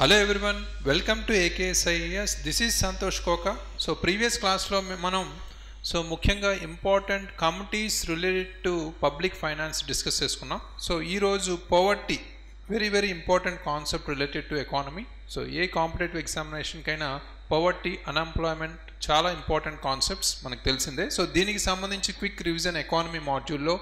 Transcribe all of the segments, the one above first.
Hello everyone, welcome to AKSIES. This is Santosh Koka. So previous class lo manam ముఖ్యంగా important committees related to public finance discuss చేసుకున్నాం. So ఈరోజు poverty very important concept related to economy. So ఏ competitive ఎగ్జామినేషన్కైనా poverty, unemployment చాలా important concepts మనకు తెలిసిందే. So దీనికి సంబంధించి క్విక్ రివిజన్ ఎకానమీ మాడ్యూల్లో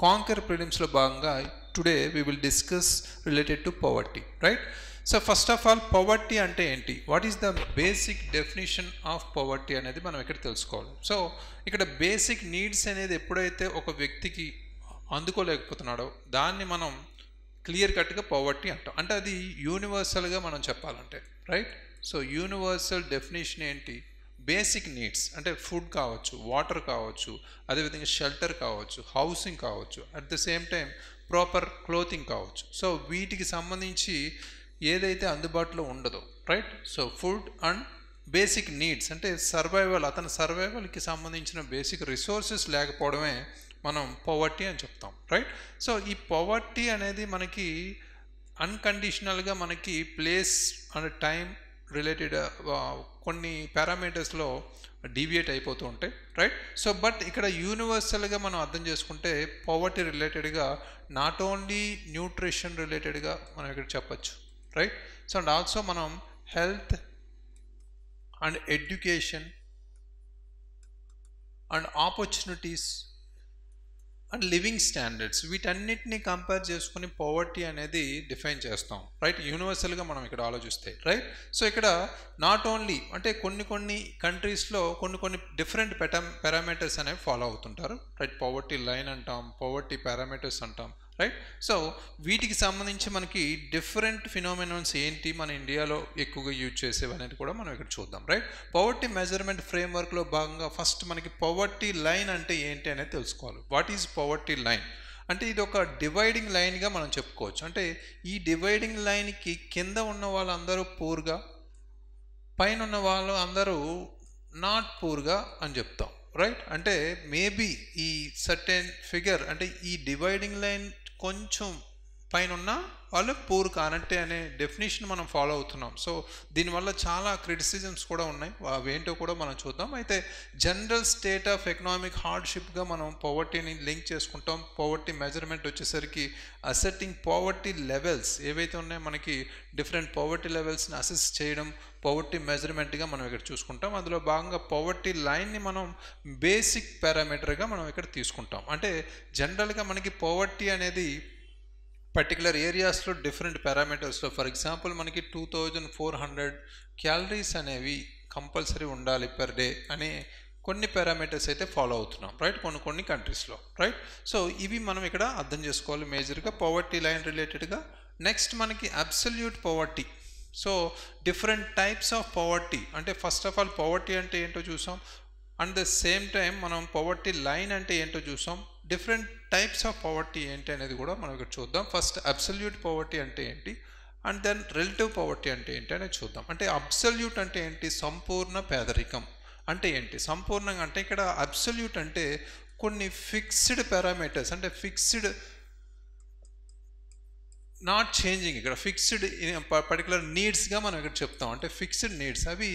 కాంకర్ ప్రిలిమ్స్లో భాగంగా today we will discuss related to poverty, right? So first of all poverty అంటే ఏంటి, what is the basic definition of poverty అనేది మనం ఇక్కడ తెలుసుకోవాలి. సో ఇక్కడ బేసిక్ నీడ్స్ అనేది ఎప్పుడైతే ఒక వ్యక్తికి అందుకోలేకపోతున్నాడో దాన్ని మనం క్లియర్ కట్గా పవర్టీ అంటాం. అంటే అది యూనివర్సల్గా మనం చెప్పాలంటే, రైట్? సో యూనివర్సల్ డెఫినేషన్ ఏంటి? బేసిక్ నీడ్స్ అంటే ఫుడ్ కావచ్చు, వాటర్ కావచ్చు, అదేవిధంగా షెల్టర్ కావచ్చు, హౌసింగ్ కావచ్చు, at the same time proper clothing కావచ్చు. సో వీటికి సంబంధించి ఏదైతే అందుబాటులో ఉండదో, right? So food and basic needs అంటే సర్వైవల్, అతని సర్వైవల్కి సంబంధించిన బేసిక్ రిసోర్సెస్ లేకపోవడమే మనం పవర్టీ అని చెప్తాం, రైట్? సో ఈ పవర్టీ అనేది మనకి అన్కండిషనల్గా మనకి ప్లేస్ అండ్ టైం రిలేటెడ్ కొన్ని పారామీటర్స్లో డీవియేట్ అయిపోతూ ఉంటాయి, రైట్? సో బట్ ఇక్కడ యూనివర్సల్గా మనం అర్థం చేసుకుంటే పవర్టీ రిలేటెడ్గా నాట్ ఓన్లీ న్యూట్రిషన్ రిలేటెడ్గా మనం ఇక్కడ చెప్పచ్చు, రైట్? సో అండ్ ఆల్సో మనం health and education and opportunities and living standards వీటన్నిటిని కంపేర్ చేసుకుని పవర్టీ అనేది డిఫైన్ చేస్తాం, రైట్? యూనివర్సల్గా మనం ఇక్కడ ఆలోచిస్తే, రైట్? సో ఇక్కడ నాట్ ఓన్లీ అంటే కొన్ని కంట్రీస్లో కొన్ని డిఫరెంట్ పారామీటర్స్ అనేవి ఫాలో అవుతుంటారు, రైట్? పవర్టీ లైన్ అంటాం, పవర్టీ పారామీటర్స్ అంటాం, రైట్? సో వీటికి సంబంధించి మనకి డిఫరెంట్ ఫినోమినన్స్ ఏంటి మన ఇండియాలో ఎక్కువగా యూజ్ చేసేవి అనేది కూడా మనం ఇక్కడ చూద్దాం, రైట్? పవర్టీ మెజర్మెంట్ ఫ్రేమ్వర్క్లో భాగంగా ఫస్ట్ మనకి పవర్టీ లైన్ అంటే ఏంటి అనేది తెలుసుకోవాలి. వాట్ ఈజ్ పవర్టీ లైన్ అంటే ఇది ఒక డివైడింగ్ లైన్గా మనం చెప్పుకోవచ్చు. అంటే ఈ డివైడింగ్ లైన్కి కింద ఉన్న వాళ్ళందరూ పూర్గా, పైన ఉన్న వాళ్ళు అందరూ నాట్ పూర్గా అని చెప్తాం, రైట్? అంటే మేబీ ఈ సర్టెన్ ఫిగర్ అంటే ఈ డివైడింగ్ లైన్ కొంచెం పైన ఉన్న వాళ్ళు పూర్ కానంటే అనే డెఫినేషన్ మనం ఫాలో అవుతున్నాం. సో దీనివల్ల చాలా క్రిటిసిజమ్స్ కూడా ఉన్నాయి, అవేంటో కూడా మనం చూద్దాం. అయితే జనరల్ స్టేట్ ఆఫ్ ఎకనామిక్ హార్డ్షిప్గా మనం పవర్టీని లింక్ చేసుకుంటాం. పవర్టీ మెజర్మెంట్ వచ్చేసరికి అసెట్టింగ్ పవర్టీ లెవెల్స్ ఏవైతే ఉన్నాయో మనకి డిఫరెంట్ పవర్టీ లెవెల్స్ని అసెస్ చేయడం పవర్టీ మెజర్మెంట్గా మనం ఇక్కడ చూసుకుంటాం. అందులో భాగంగా పవర్టీ లైన్ని మనం బేసిక్ పారామీటర్గా మనం ఇక్కడ తీసుకుంటాం. అంటే జనరల్గా మనకి పవర్టీ అనేది పర్టికులర్ ఏరియాస్లో డిఫరెంట్ పారామీటర్స్లో, ఫర్ ఎగ్జాంపుల్ మనకి 2400 క్యాలరీస్ అనేవి కంపల్సరీ ఉండాలి పర్ డే అనే కొన్ని పారామీటర్స్ అయితే ఫాలో అవుతున్నాం, రైట్? కొన్ని కంట్రీస్లో, రైట్? సో ఇవి మనం ఇక్కడ అర్థం చేసుకోవాలి మేజర్గా పవర్టీ లైన్ రిలేటెడ్గా. నెక్స్ట్ మనకి absolute poverty. So different types of poverty అంటే ఫస్ట్ ఆఫ్ ఆల్ పవర్టీ అంటే ఏంటో చూసాం, అండ్ ద సేమ్ టైం మనం పవర్టీ లైన్ అంటే ఏంటో చూసాం. డిఫరెంట్ టైప్స్ ఆఫ్ పవర్టీ ఏంటి అనేది కూడా మనం ఇక్కడ చూద్దాం. ఫస్ట్ అబ్సల్యూట్ పవర్టీ అంటే ఏంటి, అండ్ దెన్ రిలేటివ్ పవర్టీ అంటే ఏంటి అనేది చూద్దాం. అంటే అబ్సల్యూట్ అంటే ఏంటి, సంపూర్ణ పేదరికం అంటే ఏంటి? సంపూర్ణంగా అంటే ఇక్కడ అబ్సల్యూట్ అంటే కొన్ని ఫిక్స్డ్ పారామీటర్స్ అంటే ఫిక్స్డ్, నాట్ చేంజింగ్. ఇక్కడ ఫిక్స్డ్ పర్టికులర్ నీడ్స్గా మనం ఇక్కడ చెప్తాం. అంటే ఫిక్స్డ్ నీడ్స్ అవి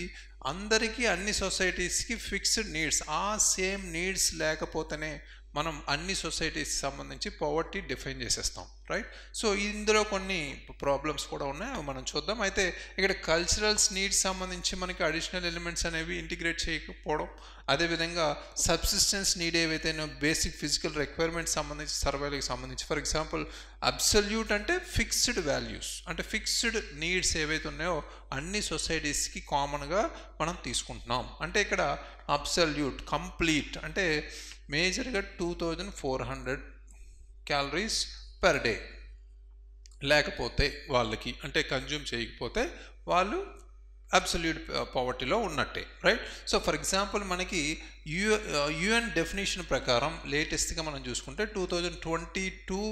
అందరికీ అన్ని సొసైటీస్కి ఫిక్స్డ్ నీడ్స్, ఆ సేమ్ నీడ్స్ లేకపోతేనే మనం అన్ని సొసైటీస్కి సంబంధించి పవర్టీ డిఫైన్ చేసేస్తాం, రైట్? సో ఇందులో కొన్ని ప్రాబ్లమ్స్ కూడా ఉన్నాయి, అవి మనం చూద్దాం. అయితే ఇక్కడ కల్చరల్స్ నీడ్స్ సంబంధించి మనకి అడిషనల్ ఎలిమెంట్స్ అనేవి ఇంటిగ్రేట్ చేయకపోవడం, అదేవిధంగా సబ్సిస్టెన్స్ నీడ్ ఏవైతే బేసిక్ ఫిజికల్ రిక్వైర్మెంట్స్ సంబంధించి సర్వైవల్కి సంబంధించి, ఫర్ ఎగ్జాంపుల్ అబ్సల్యూట్ అంటే ఫిక్స్డ్ వాల్యూస్ అంటే ఫిక్స్డ్ నీడ్స్ ఏవైతే ఉన్నాయో అన్ని సొసైటీస్కి కామన్గా మనం తీసుకుంటున్నాం. అంటే ఇక్కడ అబ్సల్యూట్ కంప్లీట్ అంటే మేజర్గా 2400 క్యాలరీస్ పర్ డే లేకపోతే వాళ్ళకి అంటే కన్జ్యూమ్ చేయకపోతే వాళ్ళు అబ్సల్యూట్ పవర్టీలో ఉన్నట్టే, రైట్? సో ఫర్ ఎగ్జాంపుల్ మనకి యుఎన్ డెఫినేషన్ ప్రకారం లేటెస్ట్గా మనం చూసుకుంటే 2022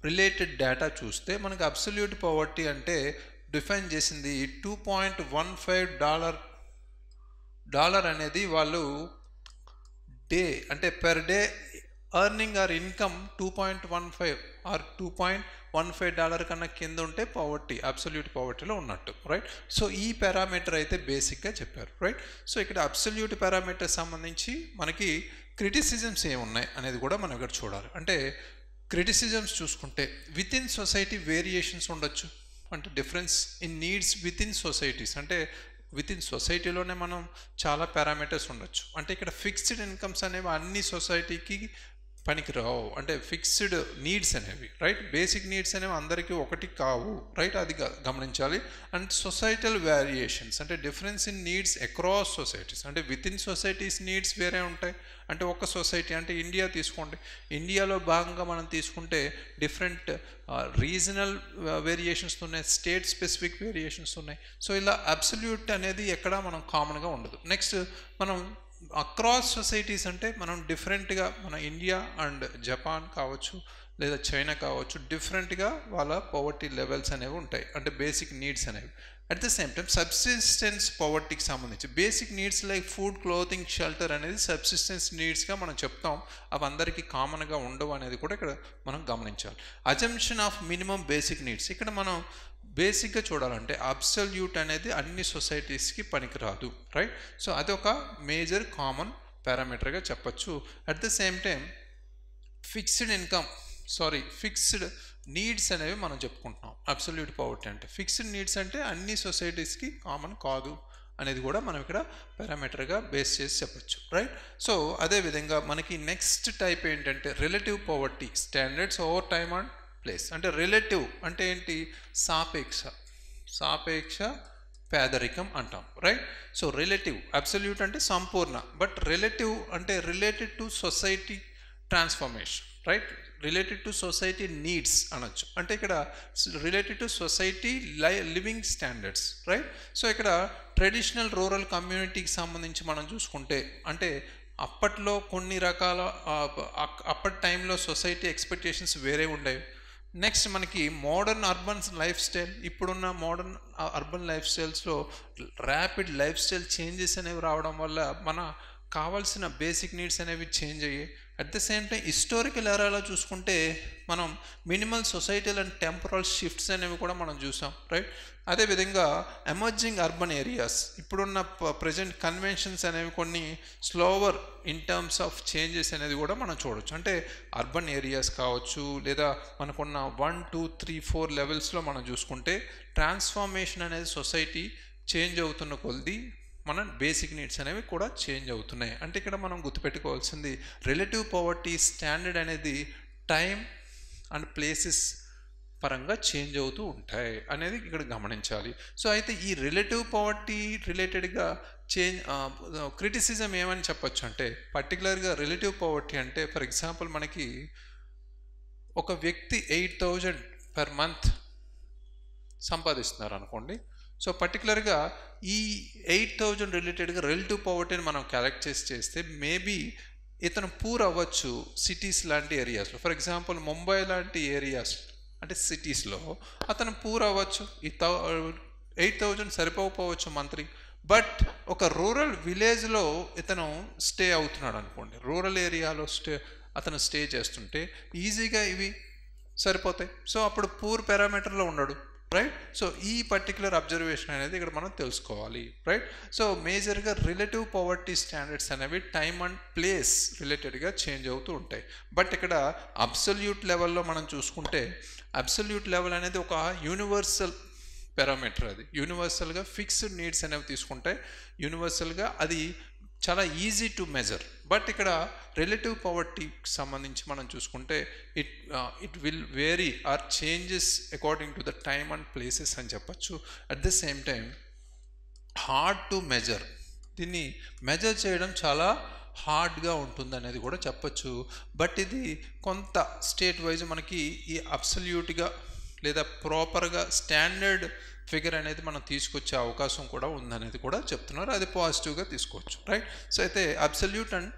రిలేటెడ్ డేటా చూస్తే మనకి అబ్సల్యూట్ పవర్టీ అంటే డిఫైన్ చేసింది $2.15 అనేది వాళ్ళు డే అంటే per day earning or income $2.15 or $2.15 కన్నా కింద ఉంటే పవర్టీ, అబ్సల్యూట్ పవర్టీలో ఉన్నట్టు, రైట్. సో ఈ పారామీటర్ అయితే బేసిక్గా చెప్పారు, రైట్. సో ఇక్కడ అబ్సల్యూట్ పారామీటర్ సంబంధించి మనకి క్రిటిసిజమ్స్ ఏమున్నాయి అనేది కూడా మనం ఇక్కడ చూడాలి. అంటే క్రిటిసిజమ్స్ చూసుకుంటే విత్ ఇన్ సొసైటీ వేరియేషన్స్ ఉండొచ్చు, అంటే difference in needs with in societies, అంటే విత్ ఇన్ సొసైటీలోనే మనం చాలా పారామీటర్స్ ఉండొచ్చు. అంటే ఇక్కడ ఫిక్స్డ్ ఇన్కమ్స్ అనేవి అన్ని సొసైటీకి పనికిరావు, అంటే ఫిక్స్డ్ నీడ్స్ అనేవి, రైట్. బేసిక్ నీడ్స్ అనేవి అందరికీ ఒకటి కావు, రైట్, అది గమనించాలి. అండ్ సొసైటల్ వేరియేషన్స్, అంటే difference in needs across societies, అంటే విత్ ఇన్ సొసైటీస్ నీడ్స్ వేరే ఉంటాయి. అంటే ఒక సొసైటీ, అంటే ఇండియా తీసుకోండి, ఇండియాలో భాగంగా మనం తీసుకుంటే డిఫరెంట్ రీజనల్ వేరియేషన్స్ ఉన్నాయి, స్టేట్ స్పెసిఫిక్ వేరియేషన్స్ ఉన్నాయి. సో ఇలా అబ్సల్యూట్ అనేది ఎక్కడ మనం కామన్గా ఉండదు. నెక్స్ట్ మనం అక్రాస్ సొసైటీస్, అంటే మనం డిఫరెంట్గా మన ఇండియా అండ్ జపాన్ కావచ్చు లేదా చైనా కావచ్చు, డిఫరెంట్గా వాళ్ళ పవర్టీ లెవెల్స్ అనేవి ఉంటాయి, అంటే బేసిక్ నీడ్స్ అనేవి. At the same time subsistence పవర్టీకి సంబంధించి basic needs like food, clothing, shelter అనేది సబ్సిస్టెన్స్ నీడ్స్గా మనం చెప్తాం. అవి అందరికీ కామన్గా ఉండవు అనేది కూడా ఇక్కడ మనం గమనించాలి. Assumption of minimum basic needs, ఇక్కడ మనం బేసిక్గా చూడాలంటే అబ్సల్యూట్ అనేది అన్ని సొసైటీస్కి పనికిరాదు, రైట్. సో అది ఒక మేజర్ కామన్ పారామీటర్గా చెప్పచ్చు. At the same time fixed needs అనేవి మనం చెప్పుకుంటున్నాం. అబ్సల్యూట్ పవర్టీ అంటే ఫిక్స్డ్ నీడ్స్ అంటే అన్ని సొసైటీస్కి కామన్ కాదు అనేది కూడా మనం ఇక్కడ పారామీటర్గా బేస్ చేసి చెప్పచ్చు, రైట్. సో అదేవిధంగా మనకి నెక్స్ట్ టైప్ ఏంటంటే relative poverty standards over time and place. అంటే రిలేటివ్ అంటే ఏంటి, సాపేక్ష పేదరికం అంటాం, రైట్. సో రిలేటివ్, అబ్సల్యూట్ అంటే సంపూర్ణ, బట్ రిలేటివ్ అంటే related to society transformation, right, related to society needs అనొచ్చు. అంటే ఇక్కడ related to society living standards, right. So ఇక్కడ ట్రెడిషనల్ రూరల్ కమ్యూనిటీకి సంబంధించి మనం చూసుకుంటే, అంటే అప్పట్లో కొన్ని రకాల అప్పటి టైంలో సొసైటీ ఎక్స్పెక్టేషన్స్ వేరే ఉండేవి. నెక్స్ట్ మనకి మోడర్న్ అర్బన్ లైఫ్ స్టైల్, ఇప్పుడున్న మోడర్న్ అర్బన్ లైఫ్ స్టైల్స్లో ర్యాపిడ్ లైఫ్ స్టైల్ చేంజెస్ అనేవి రావడం వల్ల మన కావాల్సిన బేసిక్ నీడ్స్ అనేవి చేంజ్ అయ్యాయి. At the same time historical ఎరాలో చూసుకుంటే మనం minimal societal and temporal shifts అనేవి కూడా మనం చూసాం, రైట్. అదేవిధంగా ఎమర్జింగ్ అర్బన్ ఏరియాస్, ఇప్పుడున్న ప్రజెంట్ కన్వెన్షన్స్ అనేవి కొన్ని slower in terms of changes అనేది కూడా మనం చూడవచ్చు. అంటే అర్బన్ ఏరియాస్ కావచ్చు, లేదా మనకున్న 1, 2, 3, 4 లెవెల్స్లో మనం చూసుకుంటే ట్రాన్స్ఫార్మేషన్ అనేది సొసైటీ చేంజ్ అవుతున్న కొలది మన బేసిక్ నీడ్స్ అనేవి కూడా చేంజ్ అవుతున్నాయి. అంటే ఇక్కడ మనం గుర్తుపెట్టుకోవాల్సింది రిలేటివ్ పవర్టీ స్టాండర్డ్ అనేది టైం అండ్ ప్లేసెస్ పరంగా చేంజ్ అవుతూ ఉంటాయి అనేది ఇక్కడ గమనించాలి. సో అయితే ఈ రిలేటివ్ పవర్టీ రిలేటెడ్గా క్రిటిసిజం ఏమని చెప్పొచ్చు అంటే, పర్టికులర్గా రిలేటివ్ పవర్టీ అంటే ఫర్ ఎగ్జాంపుల్ మనకి ఒక వ్యక్తి 8,000 పర్ మంత్ సంపాదిస్తున్నారు అనుకోండి. సో పర్టికులర్గా ఈ 8,000 రిలేటెడ్గా రిలేటివ్ పవర్టీని మనం క్యారెక్టరైజ్ చేస్తే మేబీ ఇతను పూర్ అవ్వచ్చు సిటీస్ లాంటి ఏరియాస్లో. ఫర్ ఎగ్జాంపుల్ ముంబై లాంటి ఏరియాస్ అంటే సిటీస్లో అతను పూర్ అవ్వచ్చు, ఈ 8,000 సరిపోకపోవచ్చు మంత్లీ. బట్ ఒక రూరల్ విలేజ్లో ఇతను స్టే అవుతున్నాడు అనుకోండి, రూరల్ ఏరియాలో అతను స్టే చేస్తుంటే ఈజీగా ఇవి సరిపోతాయి. సో అప్పుడు పూర్ పారామీటర్లో ఉండడు, రైట్. సో ఈ పర్టికులర్ అబ్జర్వేషన్ అనేది ఇక్కడ మనం తెలుసుకోవాలి, రైట్. సో మేజర్గా రిలేటివ్ పవర్టీ స్టాండర్డ్స్ అనేవి టైమ్ అండ్ ప్లేస్ రిలేటెడ్గా చేంజ్ అవుతూ ఉంటాయి. బట్ ఇక్కడ అబ్సల్యూట్ లెవెల్లో మనం చూసుకుంటే అబ్సల్యూట్ లెవెల్ అనేది ఒక యూనివర్సల్ పారామీటర్, అది యూనివర్సల్గా ఫిక్స్డ్ నీడ్స్ అనేవి తీసుకుంటే యూనివర్సల్గా అది చాలా ఈజీ టు మెజర్. బట్ ఇక్కడ రిలేటివ్ పవర్టీకి సంబంధించి మనం చూసుకుంటే it will vary or changes according to the time and places అని చెప్పచ్చు. At the same time hard to measure, దీన్ని మెజర్ చేయడం చాలా హార్డ్గా ఉంటుంది అనేది కూడా చెప్పచ్చు. బట్ ఇది కొంత స్టేట్ వైజ్ మనకి ఈ అబ్సల్యూట్గా లేదా ప్రాపర్గా స్టాండర్డ్ ఫిగర్ అనేది మనం తీసుకొచ్చే అవకాశం కూడా ఉందనేది కూడా చెప్తున్నారు. అది పాజిటివ్గా తీసుకోవచ్చు, రైట్. సో అయితే అబ్సల్యూట్ అండ్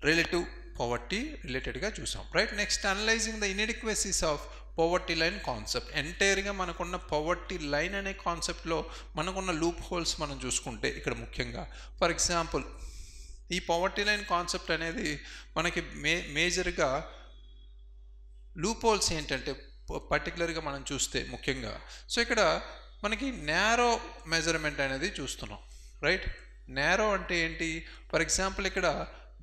రిలేటివ్ పవర్టీ రిలేటెడ్గా చూసాం, right. Next analyzing the inadequacies of poverty line concept. ఎంటైర్గా మనకున్న పవర్టీ లైన్ అనే కాన్సెప్ట్లో మనకున్న లూప్ హోల్స్ మనం చూసుకుంటే ఇక్కడ ముఖ్యంగా ఫర్ ఎగ్జాంపుల్ ఈ పవర్టీ లైన్ కాన్సెప్ట్ అనేది మనకి మేజర్గా లూప్ హోల్స్ ఏంటంటే పర్టికులర్గా మనం చూస్తే ముఖ్యంగా సో ఇక్కడ మనకి నేరో మెజర్మెంట్ అనేది చూస్తున్నాం, రైట్? నేరో అంటే ఏంటి? ఫర్ ఎగ్జాంపుల్ ఇక్కడ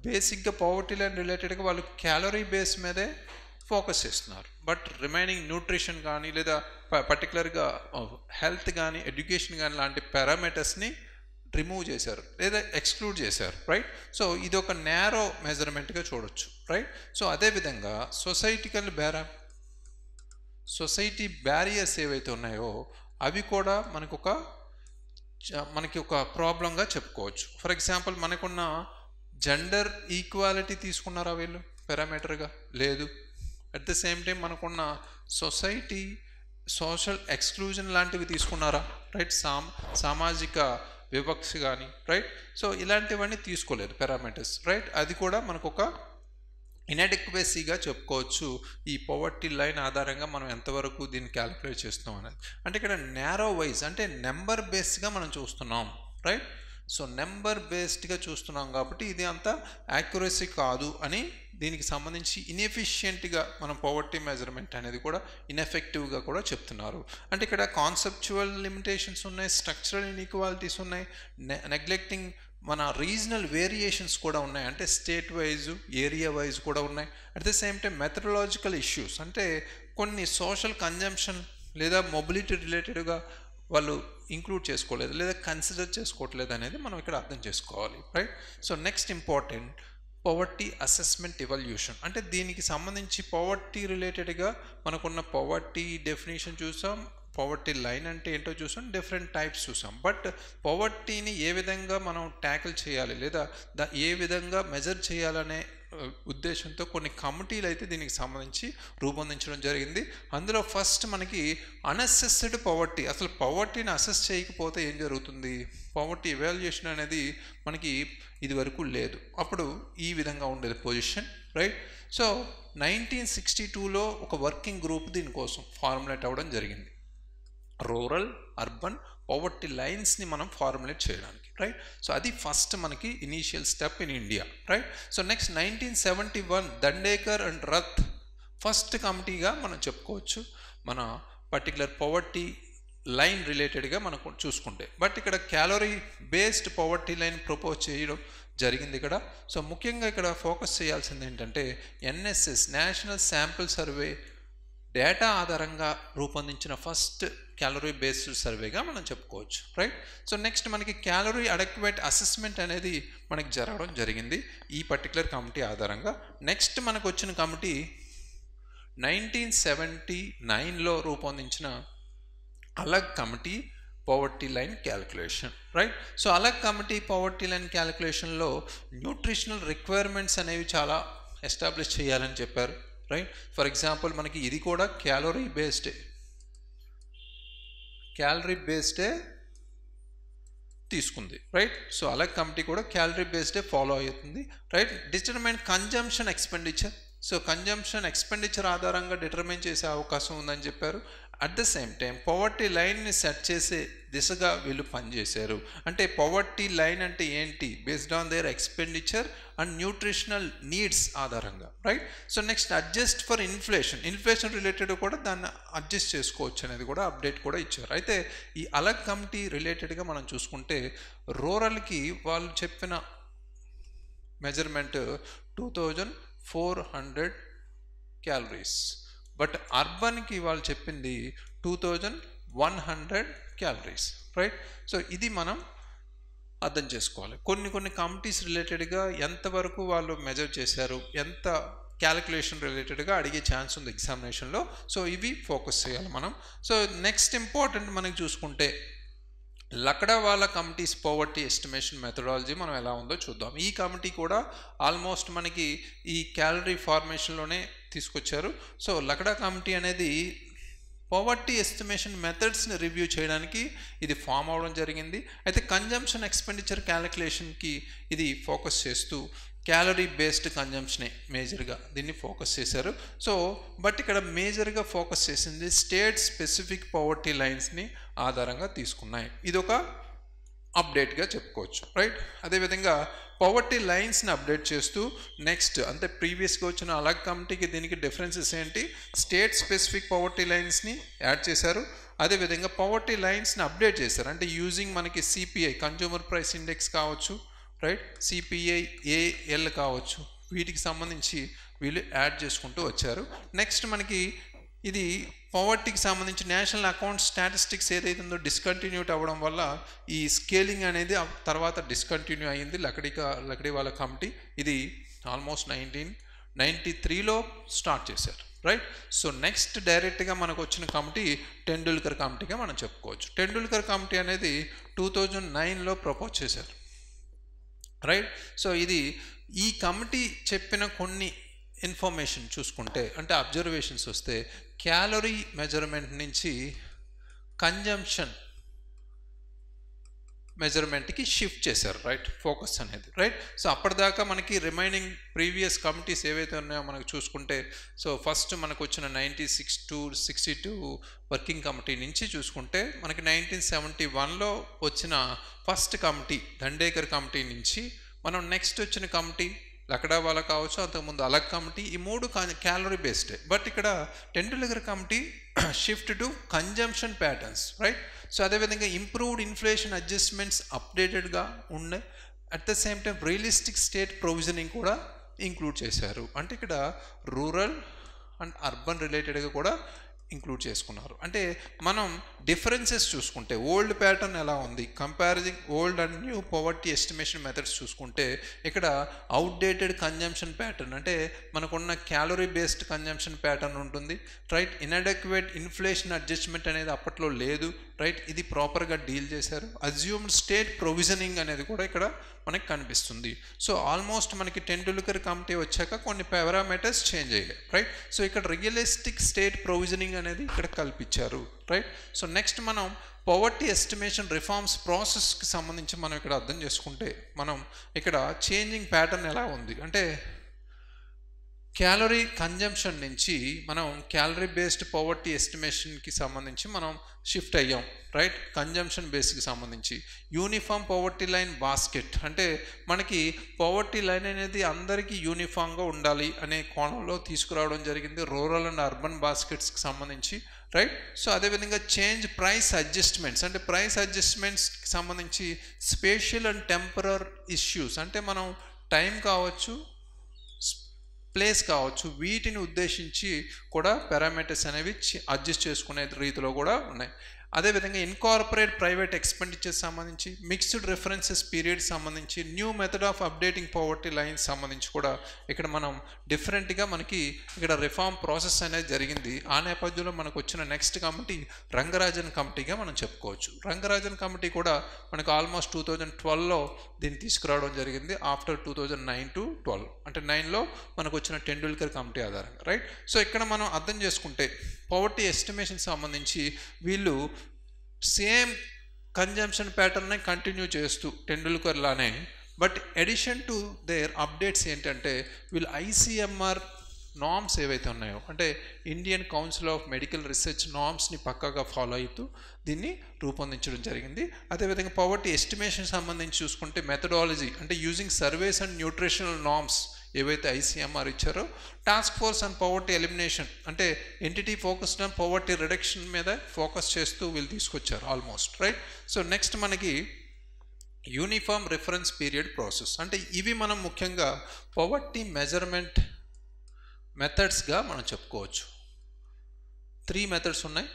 బేసిక్గా పవర్టీ లైన్ రిలేటెడ్గా వాళ్ళు క్యాలరీ బేస్ మీదే ఫోకస్ చేస్తున్నారు, బట్ రిమైనింగ్ న్యూట్రిషన్ కానీ లేదా పర్టికులర్గా హెల్త్ కానీ ఎడ్యుకేషన్ కానీ లాంటి పారామీటర్స్ని రిమూవ్ చేశారు లేదా ఎక్స్క్లూడ్ చేశారు, రైట్? సో ఇది ఒక నేరో మెజర్మెంట్గా చూడొచ్చు, రైట్? సో అదేవిధంగా సొసైటీ బ్యారియర్స్ ఏవైతే ఉన్నాయో అవి కూడా మనకి ఒక ప్రాబ్లంగా చెప్పుకోవచ్చు. ఫర్ ఎగ్జాంపుల్ మనకున్న జెండర్ ఈక్వాలిటీ తీసుకున్నారా వీళ్ళు పారామీటర్గా? లేదు. అట్ ద సేమ్ టైం మనకున్న సోషల్ ఎక్స్క్లూజన్ లాంటివి తీసుకున్నారా? రైట్? సామాజిక వివక్ష కానీ, రైట్? సో ఇలాంటివన్నీ తీసుకోలేదు పారామీటర్స్, రైట్? అది కూడా మనకు ఒక ఇన్అడెక్వసీగా చెప్పుకోవచ్చు ఈ పవర్టీ లైన్ ఆధారంగా మనం ఎంతవరకు దీన్ని క్యాలిక్యులేట్ చేస్తాం అనేది. అంటే ఇక్కడ నేరో వైజ్ అంటే నెంబర్ బేస్డ్గా మనం చూస్తున్నాం, రైట్? సో నెంబర్ బేస్డ్గా చూస్తున్నాం కాబట్టి ఇది అంత యాక్యురసీ కాదు అని దీనికి సంబంధించి ఇన్ఎఫిషియెంట్గా మనం పవర్టీ మెజర్మెంట్ అనేది కూడా ఇన్ఎఫెక్టివ్గా కూడా చెప్తున్నారు. అంటే ఇక్కడ కాన్సెప్చువల్ లిమిటేషన్స్ ఉన్నాయి, స్ట్రక్చరల్ ఇన్ఈక్వాలిటీస్ ఉన్నాయి, నెగ్లెక్టింగ్ మన రీజనల్ వేరియేషన్స్ కూడా ఉన్నాయి, అంటే స్టేట్ వైజ్ ఏరియా వైజ్ కూడా ఉన్నాయి. At the same time methodological issues అంటే కొన్ని సోషల్ కన్జంప్షన్ లేదా మొబిలిటీ రిలేటెడ్గా వాళ్ళు ఇంక్లూడ్ చేసుకోలేదు లేదా కన్సిడర్ చేసుకోవట్లేదు అనేది మనం ఇక్కడ అర్థం చేసుకోవాలి, right? So next important poverty assessment evolution. అంటే దీనికి సంబంధించి పవర్టీ రిలేటెడ్గా మనకున్న పవర్టీ డెఫినేషన్ చూసాం, పవర్టీ లైన్ అంటే ఏంటో చూసాం, డిఫరెంట్ టైప్స్ చూసాం. బట్ పవర్టీని ఏ విధంగా మనం ట్యాకిల్ చేయాలి లేదా ఏ విధంగా మెజర్ చేయాలనే ఉద్దేశంతో కొన్ని కమిటీలు అయితే దీనికి సంబంధించి రూపొందించడం జరిగింది. అందులో ఫస్ట్ మనకి అన్అసెస్డ్ పవర్టీ, అసలు పవర్టీని అసెస్ చేయకపోతే ఏం జరుగుతుంది, పవర్టీ ఎవాల్యుయేషన్ అనేది మనకి ఇది వరకు లేదు. అప్పుడు ఈ విధంగా ఉండేది పొజిషన్, రైట్? సో 1962లో ఒక వర్కింగ్ గ్రూప్ దీనికోసం ఫార్ములేట్ అవ్వడం జరిగింది, రూరల్ అర్బన్ పవర్టీ లైన్స్ని మనం ఫార్ములేట్ చేయడానికి, రైట్? సో అది ఫస్ట్ మనకి initial step in India, right? So next 1971 Dandekar and Rath first కమిటీగా మనం చెప్పుకోవచ్చు మన పర్టికులర్ పవర్టీ లైన్ రిలేటెడ్గా మనకు చూసుకుంటే. బట్ ఇక్కడ calorie based poverty line propose చేయడం జరిగింది ఇక్కడ. సో ముఖ్యంగా ఇక్కడ ఫోకస్ చేయాల్సింది ఏంటంటే NSS national sample survey data ఆధారంగా రూపొందించిన ఫస్ట్ క్యాలరీ బేస్డ్ సర్వేగా మనం చెప్పుకోవచ్చు, రైట్? సో నెక్స్ట్ మనకి క్యాలరీ అడెక్వేట్ అసెస్మెంట్ అనేది మనకి జరగడం జరిగింది ఈ పర్టికులర్ కమిటీ ఆధారంగా. నెక్స్ట్ మనకు వచ్చిన కమిటీ 1979లో రూపొందించిన Alagh committee poverty line calculation, right? So Alagh committee poverty line క్యాలిక్యులేషన్లో న్యూట్రిషనల్ రిక్వైర్మెంట్స్ అనేవి చాలా ఎస్టాబ్లిష్ చేయాలని చెప్పారు, రైట్? ఫర్ ఎగ్జాంపుల్ మనకి ఇది కూడా క్యాలరీ బేస్డే తీసుకుంది, రైట్? సో అలగ్ కమిటీ కూడా క్యాలరీ బేస్డే ఫాలో అవుతుంది, right? Determine consumption expenditure, so consumption expenditure ఆధారంగా డిటర్మైన్ చేసే అవకాశం ఉందని చెప్పారు. At the same time poverty లైన్ని సెట్ చేసే దిశగా వీళ్ళు పనిచేశారు. అంటే పవర్టీ లైన్ అంటే ఏంటి, based on their expenditure and nutritional needs ఆధారంగా, right? So next adjust for inflation related కూడా దాన్ని అడ్జస్ట్ చేసుకోవచ్చు అనేది కూడా అప్డేట్ కూడా ఇచ్చారు. అయితే ఈ అలగ్ కమిటీ రిలేటెడ్గా మనం చూసుకుంటే రూరల్కి వాళ్ళు చెప్పిన మెజర్మెంట్ 2400 క్యాలరీస్, బట్ అర్బన్కి వాళ్ళు చెప్పింది 2100 క్యాలరీస్, రైట్? సో ఇది మనం అర్థం చేసుకోవాలి. కొన్ని కమిటీస్ రిలేటెడ్గా ఎంతవరకు వాళ్ళు మెజర్ చేశారు, ఎంత క్యాలిక్యులేషన్ రిలేటెడ్గా అడిగే ఛాన్స్ ఉంది ఎగ్జామినేషన్లో. సో ఇవి ఫోకస్ చేయాలి మనం. సో నెక్స్ట్ ఇంపార్టెంట్ మనకి చూసుకుంటే Lakdawala committees poverty estimation methodology మనం ఎలా ఉందో చూద్దాం. ఈ కమిటీ కూడా ఆల్మోస్ట్ మనకి ఈ క్యాలరీ ఫార్మేషన్లోనే తీసుకొచ్చారు. సో లక్డా కమిటీ అనేది పవర్టీ ఎస్టిమేషన్ మెథడ్స్ని రివ్యూ చేయడానికి ఇది ఫామ్ అవడం జరిగింది. అయితే కన్జంప్షన్ ఎక్స్పెండిచర్ క్యాలిక్యులేషన్కి ఇది ఫోకస్ చేస్తూ క్యాలరీ బేస్డ్ కన్జంప్షనే మేజర్గా దీన్ని ఫోకస్ చేశారు. సో బట్ ఇక్కడ మేజర్గా ఫోకస్ చేసింది స్టేట్ స్పెసిఫిక్ పవర్టీ లైన్స్ని ఆధారంగా తీసుకున్నాయి. ఇది ఒక అప్డేట్గా చెప్పుకోవచ్చు, రైట్. అదేవిధంగా పవర్టీ లైన్స్ని అప్డేట్ చేస్తూ నెక్స్ట్ అంటే ప్రీవియస్గా వచ్చిన అలగ్ కమిటీకి దీనికి డిఫరెన్సెస్ ఏంటి, స్టేట్ స్పెసిఫిక్ పవర్టీ లైన్స్ని యాడ్ చేశారు. అదేవిధంగా పవర్టీ లైన్స్ని అప్డేట్ చేశారు, అంటే యూజింగ్ మనకి సిపిఐ కన్జ్యూమర్ ప్రైస్ ఇండెక్స్ కావచ్చు, రైట్, సిపిఐ ఏఎల్ కావచ్చు, వీటికి సంబంధించి వీళ్ళు యాడ్ చేసుకుంటూ వచ్చారు. నెక్స్ట్ మనకి ఇది పవర్టీకి సంబంధించి నేషనల్ అకౌంట్ స్టాటిస్టిక్స్ ఏదైతే ఉందో డిస్కంటిన్యూట్ అవ్వడం వల్ల ఈ స్కేలింగ్ అనేది తర్వాత డిస్కంటిన్యూ అయ్యింది లకడీవాలా కమిటీ. ఇది ఆల్మోస్ట్ 1993లో స్టార్ట్ చేశారు, రైట్. సో నెక్స్ట్ డైరెక్ట్గా మనకు వచ్చిన కమిటీ టెండూల్కర్ కమిటీగా మనం చెప్పుకోవచ్చు. టెండూల్కర్ కమిటీ అనేది 2009లో ప్రపోజ్ చేశారు, రైట్. సో ఇది ఈ కమిటీ చెప్పిన కొన్ని ఇన్ఫర్మేషన్ చూసుకుంటే అంటే అబ్జర్వేషన్స్ వస్తే క్యాలరీ మెజర్మెంట్ నుంచి కన్జంప్షన్ మెజర్మెంట్కి షిఫ్ట్ చేశారు, రైట్, ఫోకస్ అనేది, రైట్. సో అప్పటిదాకా మనకి రిమైనింగ్ ప్రీవియస్ కమిటీస్ ఏవైతే ఉన్నాయో మనకు చూసుకుంటే, సో ఫస్ట్ మనకు వచ్చిన 1962 వర్కింగ్ కమిటీ నుంచి చూసుకుంటే మనకి 1971లో వచ్చిన ఫస్ట్ కమిటీ దండేకర్ కమిటీ నుంచి మనం నెక్స్ట్ వచ్చిన కమిటీ లకడావాలా కావచ్చు, అంతకుముందు అలగ్ కమిటీ, ఈ మూడు క్యాలరీ బేస్డ్. బట్ ఇక్కడ Tendulkar committee shift to consumption patterns, right. So అదేవిధంగా ఇంప్రూవ్డ్ ఇన్ఫ్లేషన్ అడ్జస్ట్మెంట్స్ అప్డేటెడ్గా ఉన్నాయి. At the same time realistic state provisioning కూడా ఇంక్లూడ్ చేశారు, అంటే ఇక్కడ రూరల్ అండ్ అర్బన్ రిలేటెడ్గా కూడా ఇంక్లూడ్ చేసుకున్నారు. అంటే మనం డిఫరెన్సెస్ చూసుకుంటే ఓల్డ్ ప్యాటర్న్ ఎలా ఉంది, comparing old and new poverty estimation methods చూసుకుంటే ఇక్కడ అవుట్డేటెడ్ కన్జంప్షన్ ప్యాటర్న్ అంటే మనకున్న క్యాలరీ బేస్డ్ కన్జంప్షన్ ప్యాటర్న్ ఉంటుంది, రైట్. ఇన్అడెక్వేట్ ఇన్ఫ్లేషన్ అడ్జస్ట్మెంట్ అనేది అప్పట్లో లేదు, రైట్. ఇది ప్రాపర్గా డీల్ చేశారు. అజ్యూమ్డ్ స్టేట్ ప్రొవిజనింగ్ అనేది కూడా ఇక్కడ మనకి కనిపిస్తుంది. సో ఆల్మోస్ట్ మనకి టెండూల్కర్ కమిటీ వచ్చాక కొన్ని పారామీటర్స్ చేంజ్ అయ్యాయి, రైట్. సో ఇక్కడ రియలిస్టిక్ స్టేట్ ప్రొవిజనింగ్ అనేది ఇక్కడ కల్పించారు, రైట్. సో నెక్స్ట్ మనం పవర్టీ ఎస్టిమేషన్ రిఫార్మ్స్ ప్రాసెస్కి సంబంధించి మనం ఇక్కడ అర్థం చేసుకుంటే మనం ఇక్కడ చేంజింగ్ ప్యాటర్న్ ఎలా ఉంది అంటే క్యాలరీ కన్జంప్షన్ నుంచి మనం క్యాలరీ బేస్డ్ పవర్టీ ఎస్టిమేషన్కి సంబంధించి మనం షిఫ్ట్ అయ్యాం, రైట్. కన్జంప్షన్ బేస్కి సంబంధించి యూనిఫామ్ పవర్టీ లైన్ బాస్కెట్ అంటే మనకి పవర్టీ లైన్ అనేది అందరికీ యూనిఫామ్గా ఉండాలి అనే కోణంలో తీసుకురావడం జరిగింది రూరల్ అండ్ అర్బన్ బాస్కెట్స్కి సంబంధించి, రైట్. సో అదేవిధంగా చేంజ్ ప్రైస్ అడ్జస్ట్మెంట్స్ అంటే ప్రైస్ అడ్జస్ట్మెంట్స్కి సంబంధించి స్పేషియల్ అండ్ టెంపరర్ ఇష్యూస్ అంటే మనం టైం కావచ్చు, ప్లేస్ కావచ్చు, వీటిని ఉద్దేశించి కూడా పారామీటర్స్ అనేవి అడ్జస్ట్ చేసుకునే రీతిలో కూడా ఉన్నాయి. అదేవిధంగా ఇన్కార్పొరేట్ ప్రైవేట్ ఎక్స్పెండిచర్స్ సంబంధించి మిక్స్డ్ రిఫరెన్సెస్ పీరియడ్ సంబంధించి new method of updating poverty lines సంబంధించి కూడా ఇక్కడ మనం డిఫరెంట్గా మనకి ఇక్కడ రిఫార్మ్ ప్రాసెస్ అనేది జరిగింది. ఆ నేపథ్యంలో మనకు వచ్చిన నెక్స్ట్ కమిటీ రంగరాజన్ కమిటీగా మనం చెప్పుకోవచ్చు. రంగరాజన్ కమిటీ కూడా మనకు ఆల్మోస్ట్ 2012లో దీన్ని తీసుకురావడం జరిగింది ఆఫ్టర్ 2009 to 12 అంటే 9లో మనకు వచ్చిన టెండూల్కర్ కమిటీ ఆధారంగా, రైట్. సో ఇక్కడ మనం అర్థం చేసుకుంటే పవర్టీ ఎస్టిమేషన్ సంబంధించి వీళ్ళు సేమ్ కన్జంప్షన్ ప్యాటర్న్ కంటిన్యూ చేస్తూ టెండూల్కర్ లానే but addition to their updates ఏంటంటే వీళ్ళు ఐసిఎంఆర్ నామ్స్ ఏవైతే ఉన్నాయో అంటే Indian council of medical research నామ్స్ని పక్కాగా ఫాలో అవుతూ దీన్ని రూపొందించడం జరిగింది. అదేవిధంగా పవర్టీ ఎస్టిమేషన్ సంబంధించి చూసుకుంటే మెథడాలజీ అంటే using surveys and nutritional norms ఏవైతే ఐసిఎంఆర్ ఇచ్చారో task force and poverty elimination అంటే entity focused on poverty reduction మీద ఫోకస్ చేస్తూ వీళ్ళు తీసుకొచ్చారు ఆల్మోస్ట్, రైట్. సో నెక్స్ట్ మనకి యూనిఫామ్ రిఫరెన్స్ పీరియడ్ ప్రాసెస్ అంటే ఇవి మనం ముఖ్యంగా పవర్టీ మెజర్మెంట్ మెథడ్స్గా మనం చెప్పుకోవచ్చు. 3 మెథడ్స్ ఉన్నాయి.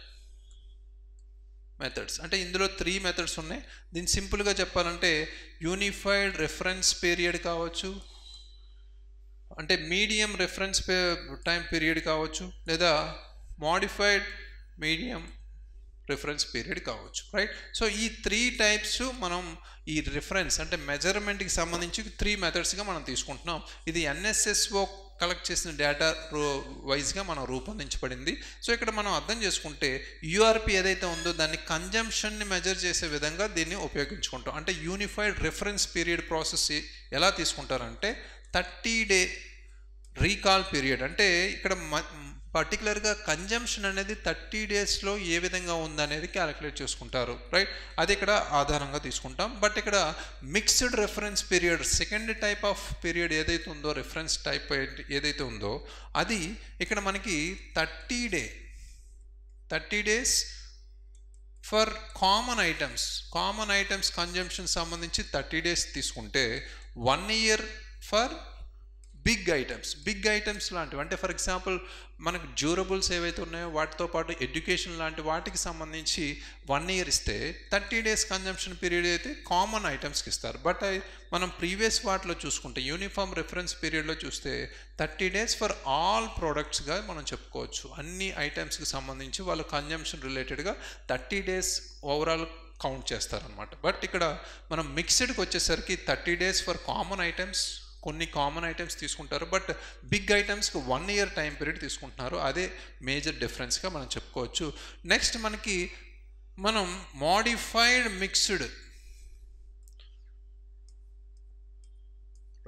మెథడ్స్ అంటే ఇందులో 3 మెథడ్స్ ఉన్నాయి. దీన్ని సింపుల్గా చెప్పాలంటే యూనిఫైడ్ రిఫరెన్స్ పీరియడ్ కావచ్చు, అంటే మీడియం రిఫరెన్స్ టైం పీరియడ్ కావచ్చు, లేదా మోడిఫైడ్ మీడియం రిఫరెన్స్ పీరియడ్ కావచ్చు, రైట్. సో ఈ 3 టైప్స్ మనం ఈ రిఫరెన్స్ అంటే మెజర్మెంట్కి సంబంధించి 3 మెథడ్స్గా మనం తీసుకుంటున్నాం. ఇది ఎన్ఎస్ఎస్ఓ కలెక్ట్ చేసిన డేటా వైజ్గా మనం రూపొందించబడింది. సో ఇక్కడ మనం అర్థం చేసుకుంటే యూఆర్పి ఏదైతే ఉందో దాన్ని కన్జంప్షన్ని మెజర్ చేసే విధంగా దీన్ని ఉపయోగించుకుంటాం. అంటే యూనిఫైడ్ రిఫరెన్స్ పీరియడ్ ప్రాసెస్ ఎలా తీసుకుంటారంటే 30 day రీకాల్ పీరియడ్ అంటే ఇక్కడ పర్టికులర్గా కన్జంప్షన్ అనేది 30 డేస్లో ఏ విధంగా ఉందనేది క్యాలిక్యులేట్ చేసుకుంటారు, రైట్? అది ఇక్కడ ఆధారంగా తీసుకుంటాం. బట్ ఇక్కడ mixed reference period, second type of period ఏదైతే ఉందో, రెఫరెన్స్ టైప్ ఏదైతే ఉందో అది ఇక్కడ మనకి 30 days for common items consumption సంబంధించి 30 డేస్ తీసుకుంటే 1 ఇయర్ ఫర్ బిగ్ ఐటమ్స్ లాంటివి, అంటే ఫర్ ఎగ్జాంపుల్ మనకు డ్యూరబుల్స్ ఏవైతే ఉన్నాయో వాటితో పాటు ఎడ్యుకేషన్ లాంటి వాటికి సంబంధించి 1 ఇయర్ ఇస్తే 30 డేస్ కన్జంప్షన్ పీరియడ్ అయితే కామన్ ఐటమ్స్కి ఇస్తారు. బట్ మనం ప్రీవియస్ వాటిలో చూసుకుంటే యూనిఫామ్ రెఫరెన్స్ పీరియడ్లో చూస్తే 30 డేస్ ఫర్ ఆల్ ప్రోడక్ట్స్గా మనం చెప్పుకోవచ్చు. అన్ని ఐటమ్స్కి సంబంధించి వాళ్ళు కన్జంప్షన్ రిలేటెడ్గా 30 డేస్ ఓవరాల్ కౌంట్ చేస్తారనమాట. బట్ ఇక్కడ మనం మిక్స్డ్కి వచ్చేసరికి 30 డేస్ ఫర్ కొన్ని కామన్ ఐటమ్స్ తీసుకుంటారు, బట్ బిగ్ ఐటమ్స్కి 1 ఇయర్ టైం పీరియడ్ తీసుకుంటున్నారు. అదే మేజర్ డిఫరెన్స్గా మనం చెప్పుకోవచ్చు. నెక్స్ట్ మనం మోడిఫైడ్ మిక్స్డ్,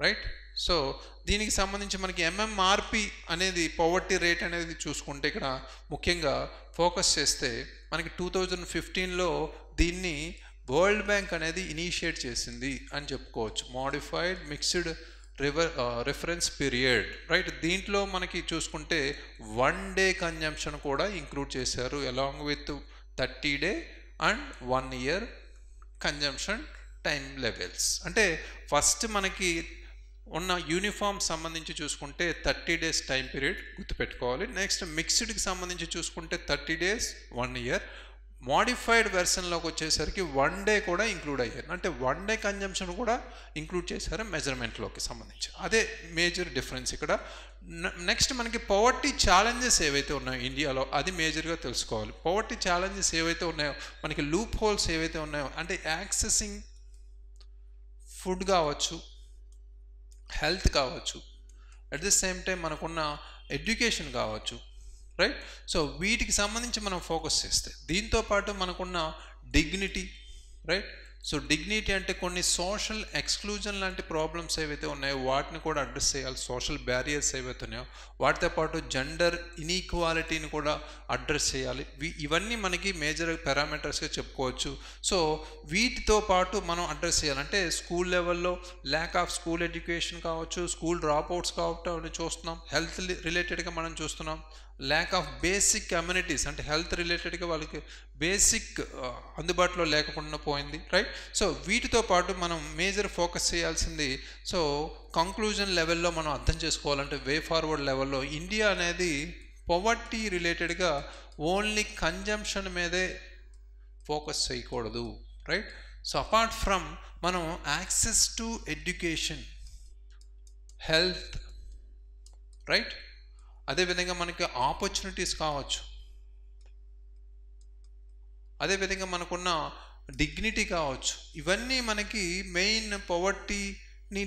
రైట్? సో దీనికి సంబంధించి మనకి ఎంఎంఆర్పి అనేది పవర్టీ రేట్ అనేది చూసుకుంటే ఇక్కడ ముఖ్యంగా ఫోకస్ చేస్తే మనకి 2015లో దీన్ని వరల్డ్ బ్యాంక్ అనేది ఇనిషియేట్ చేసింది అని చెప్పుకోవచ్చు. Modified mixed reference period, right? దీంట్లో మనకి చూసుకుంటే 1 డే కన్జంప్షన్ కూడా ఇంక్లూడ్ చేశారు along with 30 day and 1 year consumption time levels. అంటే ఫస్ట్ మనకి ఉన్న యూనిఫామ్ సంబంధించి చూసుకుంటే 30 డేస్ టైం పీరియడ్ గుర్తుపెట్టుకోవాలి. నెక్స్ట్ మిక్స్డ్కి సంబంధించి చూసుకుంటే 30 డేస్ 1 ఇయర్. మోడిఫైడ్ వెర్షన్లోకి వచ్చేసరికి 1 డే కూడా ఇంక్లూడ్ అయ్యారు, అంటే 1 డే కన్జంప్షన్ కూడా ఇంక్లూడ్ చేశారు మెజర్మెంట్లోకి సంబంధించి. అదే మేజర్ డిఫరెన్స్ ఇక్కడ. నెక్స్ట్ మనకి పవర్టీ ఛాలెంజెస్ ఏవైతే ఉన్నాయో ఇండియాలో అది మేజర్గా తెలుసుకోవాలి. పవర్టీ ఛాలెంజెస్ ఏవైతే ఉన్నాయో, మనకి లూప్ హోల్స్ ఏవైతే ఉన్నాయో, అంటే యాక్సెసింగ్ ఫుడ్ కావచ్చు, హెల్త్ కావచ్చు, అట్ ది సేమ్ టైం మనకున్న ఎడ్యుకేషన్ కావచ్చు, రైట్? సో వీటికి సంబంధించి మనం ఫోకస్ చేస్తే దీంతో పాటు మనకున్న డిగ్నిటీ, రైట్? సో డిగ్నిటీ అంటే కొన్ని సోషల్ ఎక్స్క్లూజన్ లాంటి ప్రాబ్లమ్స్ ఏవైతే ఉన్నాయో వాటిని కూడా అడ్రస్ చేయాలి. సోషల్ బ్యారియర్స్ ఏవైతే ఉన్నాయో వాటితో పాటు జెండర్ ఇన్ఈక్వాలిటీని కూడా అడ్రస్ చేయాలి. ఇవన్నీ మనకి మేజర్ పారామీటర్స్గా చెప్పుకోవచ్చు. సో వీటితో పాటు మనం అడ్రస్ చేయాలంటే స్కూల్ లెవెల్లో ల్యాక్ ఆఫ్ స్కూల్ ఎడ్యుకేషన్ కావచ్చు, స్కూల్ డ్రాప్ అవుట్స్ కావటం చూస్తున్నాం, హెల్త్ రిలేటెడ్గా మనం చూస్తున్నాం, ల్యాక్ ఆఫ్ బేసిక్ కమ్యూనిటీస్, అంటే హెల్త్ రిలేటెడ్గా వాళ్ళకి బేసిక్ అందుబాటులో లేకుండా పోయింది, రైట్? సో వీటితో పాటు మనం మేజర్ ఫోకస్ చేయాల్సింది. సో కంక్లూజన్ లెవెల్లో మనం అర్థం చేసుకోవాలంటే వే ఫార్వర్డ్ లెవెల్లో ఇండియా అనేది పవర్టీ రిలేటెడ్గా ఓన్లీ కన్జంప్షన్ మీదే ఫోకస్ చేయకూడదు, రైట్? సో అపార్ట్ ఫ్రమ్ మనం access to education, health, right? అదేవిధంగా మనకి ఆపర్చునిటీస్ కావచ్చు, అదేవిధంగా మనకున్న డిగ్నిటీ కావచ్చు, ఇవన్నీ మనకి మెయిన్ పవర్టీని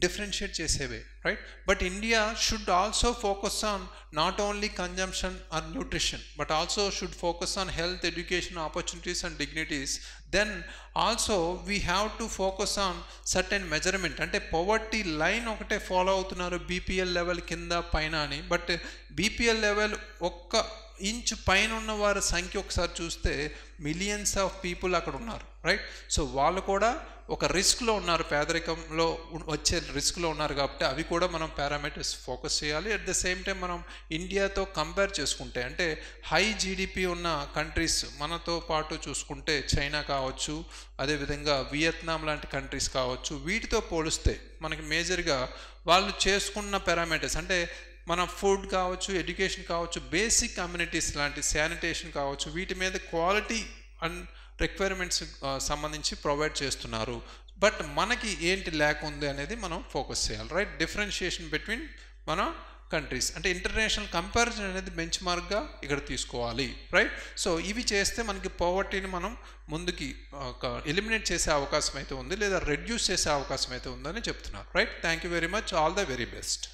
డిఫరెన్షియేట్ చేసేవే, రైట్? But India should also focus on not only consumption or nutrition, but also should focus on health, education, opportunities and dignities. Then also we have to focus on certain measurement, అంటే poverty line ఒకటే follow అవుతున్నారు BPL level కింద పైన అని, but BPL level ఒక్క inch పైన ఉన్న వారి సంఖ్య ఒకసారి చూస్తే మిలియన్స్ ఆఫ్ పీపుల్ అక్కడ ఉన్నారు, రైట్? సో వాళ్ళు కూడా ఒక రిస్క్లో ఉన్నారు, పేదరికంలో వచ్చే రిస్క్లో ఉన్నారు. కాబట్టి అవి కూడా మనం పారామీటర్స్ ఫోకస్ చేయాలి. అట్ ద సేమ్ టైం మనం ఇండియాతో కంపేర్ చేసుకుంటే, అంటే హై జీడిపి ఉన్న కంట్రీస్ మనతో పాటు చూసుకుంటే చైనా కావచ్చు, అదేవిధంగా వియత్నాం లాంటి కంట్రీస్ కావచ్చు, వీటితో పోలిస్తే మనకి మేజర్గా వాళ్ళు చేసుకున్న పారామీటర్స్, అంటే మన ఫుడ్ కావచ్చు, ఎడ్యుకేషన్ కావచ్చు, బేసిక్ కమ్యూనిటీస్ లాంటి శానిటేషన్ కావచ్చు, వీటి మీద క్వాలిటీ అండ్ రిక్వైర్మెంట్స్ సంబంధించి ప్రొవైడ్ చేస్తున్నారు. బట్ మనకి ఏంటి ల్యాక్ ఉంది అనేది మనం ఫోకస్ చేయాలి, రైట్? డిఫరెన్షియేషన్ బిట్వీన్ మన కంట్రీస్, అంటే ఇంటర్నేషనల్ కంపారిజన్ అనేది బెంచ్ మార్క్గా ఇక్కడ తీసుకోవాలి, రైట్? సో ఇవి చేస్తే మనకి పవర్టీని మనం ముందుకి ఎలిమినేట్ చేసే అవకాశం అయితే ఉంది, లేదా రెడ్యూస్ చేసే అవకాశం అయితే ఉందని చెప్తున్నారు, right? Thank you very much. All the very best.